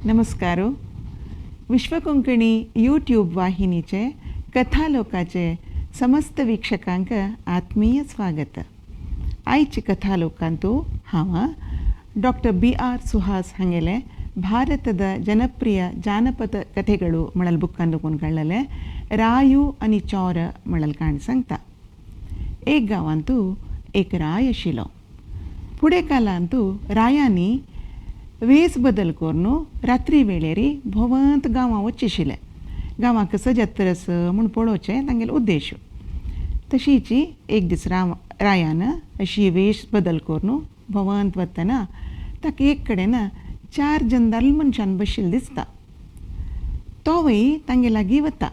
नमस्कार. विश्वकोंकणी यूट्यूब वाहिनीचे कथालोकाचे समस्त वीक्षकांक आत्मीय स्वागत. आयची कथालोकांतू हांव डॉक्टर BR सुहास हांगेले ಭಾರತದ ಜನಪ್ರಿಯ ಜಾನಪದ ಕಥೆಗಳು म्हणल बुकांतून काडलेले रायू आनी चोर म्हणल काणी सांगता. एक गांवांतू एक राय आशिल्लो. फुडें कालांतू रायांनी वेस बदल करून रात्री वेळेरी भोंवत गांवां वचशिल्ले. गांवांक सजतरस म्हूण पळोवचें तांगेलो उद्देश. तशीची एक दीस रायान अशी वेश बदल करून भोंवत वतना ताका एक कडेन 4 जन मनशान बशिल्ले दिसता. तोवय तांगे लागीं वता.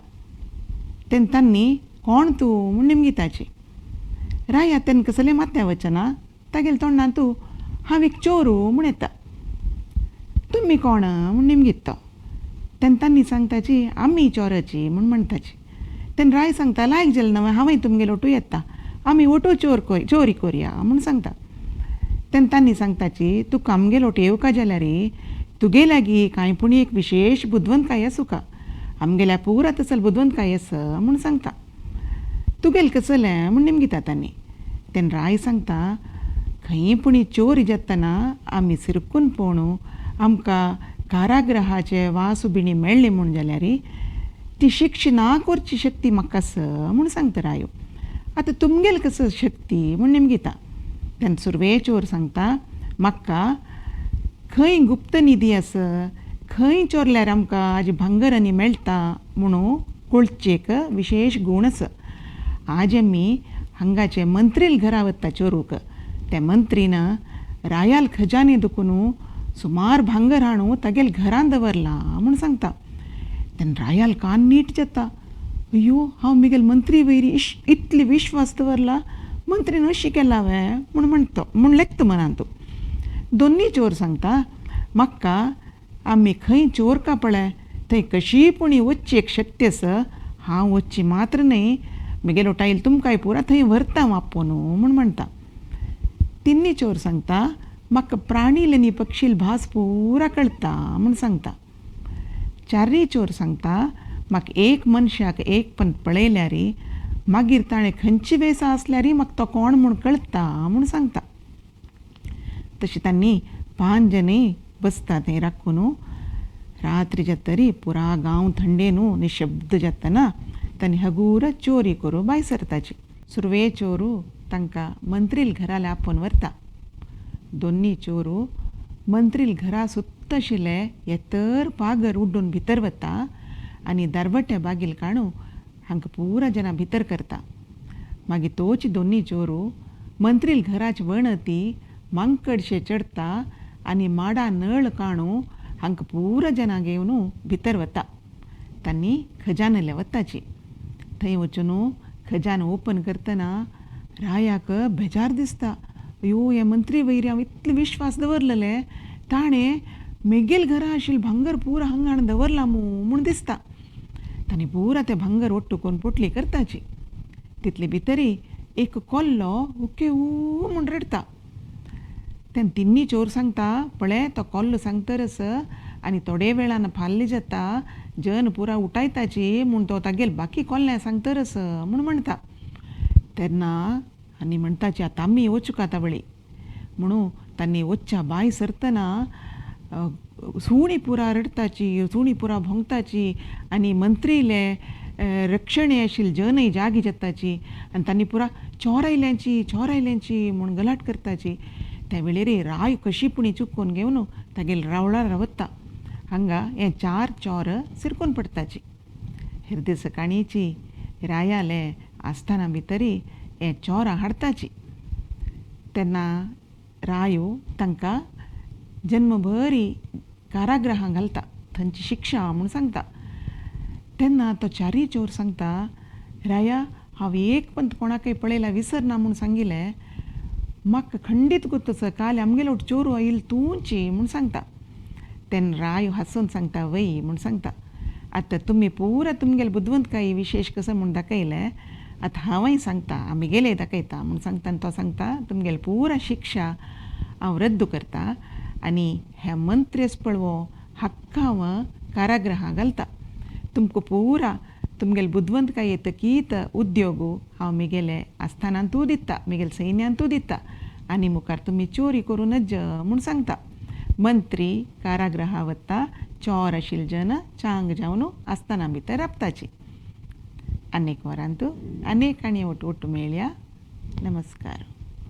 तांणी कोण तूं म्हूण निमगिताची. राया तेन्ना कसलें माथ्या वचना तागेले तोंडांत तूं हांव एक चोरू म्हूण येता. तुमी कोण म्हूण निमगीत तो. तांणी सांगताची आमी चोराची म्हूण म्हणटाची. तेन्ना राय सांगता लायक जालें न्हय हांवय तुमगेलो ओटू येता. आमी ओटू चोरी कोरया म्हूण सांगता. तांणी सांगताची तुका आमगेलो ओटू येवका जाल्यार तुगे लागीं कांय पूण एक विशेश बुदवंतकाय आसूं आमगेल्या पुरा तसल बुदवंतकाय आसा म्हूण सांगता. तुगेलें कसलें म्हूण निमगिता तांणी. तेन्ना राय सांगता खंय पूण चोरी जातना आमी सिरकून पळोवन आमकां कारागृहाचे वासुबिणी मेळ्ळी म्हूण जाल्यार ती शिक्षा ना करची शक्ती म्हाका आसा म्हूण सांगता रायो. आतां तुमगेले कसो शक्ती म्हूण निमगिता. तेन्ना सुरवे चोर सांगता म्हाका खंय गुप्त निधी आसा खंय चोरल्यार आमकां हाजी भांगर आनी मेळटा म्हणून कळचेक विशेश गूण आसा. आज आमी हांगाचे मंत्रील घरा वता चोरूक. त्या मंत्रीन रायाल खजाने दुखून सुमार भांगर हाडून तागेले घरांत दवरला म्हूण सांगता. तेन्ना रायाल कान नीट जाता. अयो हांव म्हगेल मंत्री वयरी इतली विश्वास दवरला मंत्रीन अशी केला हांवें म्हूण म्हणटा म्हूण लेखता मनांत. दोनी चोर सांगता म्हाका आमी खंय चोरका पळय थंय कशी पूण वचची एक शक्ती आसा. हांव वचची मात्र न्हय म्हगेलो टायल तुमकांय पुरा थंय व्हरता वापोन म्हूण म्हणटा. तिन्नी चोर सांगता म्हाका प्राणील आनी पक्षील भास पुरा कळटा म्हूण सांगता. चारय चोर सांगता म्हाका एक मनशाक एक पण पळयल्यार मागीर ताणें खंयची वेसा आसल्यार म्हाका तो कोण म्हूण कळटा म्हूण सांगता. तशें तांणी 5 जणय बसता थंय राखून. रात्री जातरी पुरा गांव थंडेन निशब्द जातना तांणी हगूर चोरी करूं भायर सरताची. सुरवे चोरू तांकां मंत्रील घराले आपोवन व्हरता. दोनी चोरू मंत्रील घरा सुत्त आशिल्ले येतर पागर उड्डून भितर वता आनी दारवट्या बागील काडून हांकां पुरा जनां भितर करता. मागीर तोच दोनी चोरू मंत्रील घराचे वणती मांकडशे चडता आनी माडा नळ काडून हांकां पुरा जनां घेवन भितर वता. तांणी खजानाले वताची. थंय वचून खजान ओपन करतना रायाक बेजार दिसता. अयो हे मंत्री वयरी हांव इतलो विश्वास दवरलेले ताणें म्हगेल घरा आशिल्लें भांगर पुरा हांगा हाडून दवरला म्हूण दिसता. तांणी पुरा तें भांगर ओट्टू करून पोटली करताची. तितले भितरी एक कोल्लो उके म्हूण रडता. तेन्ना तिन्नी चोर सांगता पळय तो कोल्लो सांगतरस आनी थोडे वेळान फाल्ली जाता जन पुरा उठायताची म्हूण तो तागेल बाकी कोल्ल्या सांगतरस म्हूण म्हणटा. तेन्ना आनी म्हणटाची आतां आमी वचूं आता वळी म्हणून तांणी वच्च्या भायर सरतना सुणी पुरा रडताची सुणी पुरा भोंगताची आनी मंत्रीले रक्षणे आशिल्ले जनय जागी जाताची आनी तांणी पुरा चोर आयल्यांची म्हूण गलाट करताची. त्या वेळेर राय कशी पूण चुकोवन घेवन तागेले रावळार वता. हांगा हे 4 चोर सिरकून पडटाची. हिरदे सकाळीची रायाले आसतना भितरी हे चोरां हाडटाची. तेन्ना रायो तांकां जन्मभरी कारागृहां घालता थंयची शिक्षा म्हूण सांगता. तेन्ना तो 4 चोर सांगता राया हांव एक पण कोणाकय पळयला विसरना म्हूण सांगिल्लें म्हाका खंडीत गुर्त आसा काल आमगेलो चोरू आयिल्लो तूंची म्हूण सांगता. तेन्ना राय हांसून सांगता वय म्हूण सांगता. आतां तुमी पुरा तुमगेले बुदवंतकाय विशेश कसो म्हूण दाखयलें आतां हांवय सांगता आमगेले दाखयता म्हूण सांगता. आनी तो सांगता तुमगेली पुरा शिक्षा हांव रद्द करता आनी हे मंत्री आसा पळय हक्काव कारागृहा घालता. तुमकां पुरा तुमगेले बुद्वंतकाय येता कीत उद्योगू हांव म्हगेले आस्थानांतू दिता, म्हगेले सैन्यांतू दिता आनी मुखार तुमी चोरी करूनच म्हूण सांगता. मंत्री कारागृहा वता, चोर आशिल्ले जन चांग जावन आस्थाना भितर राबताची. अनेक वरांतू अनेक आनी ಒಟ್ಟು मेळया. नमस्कार.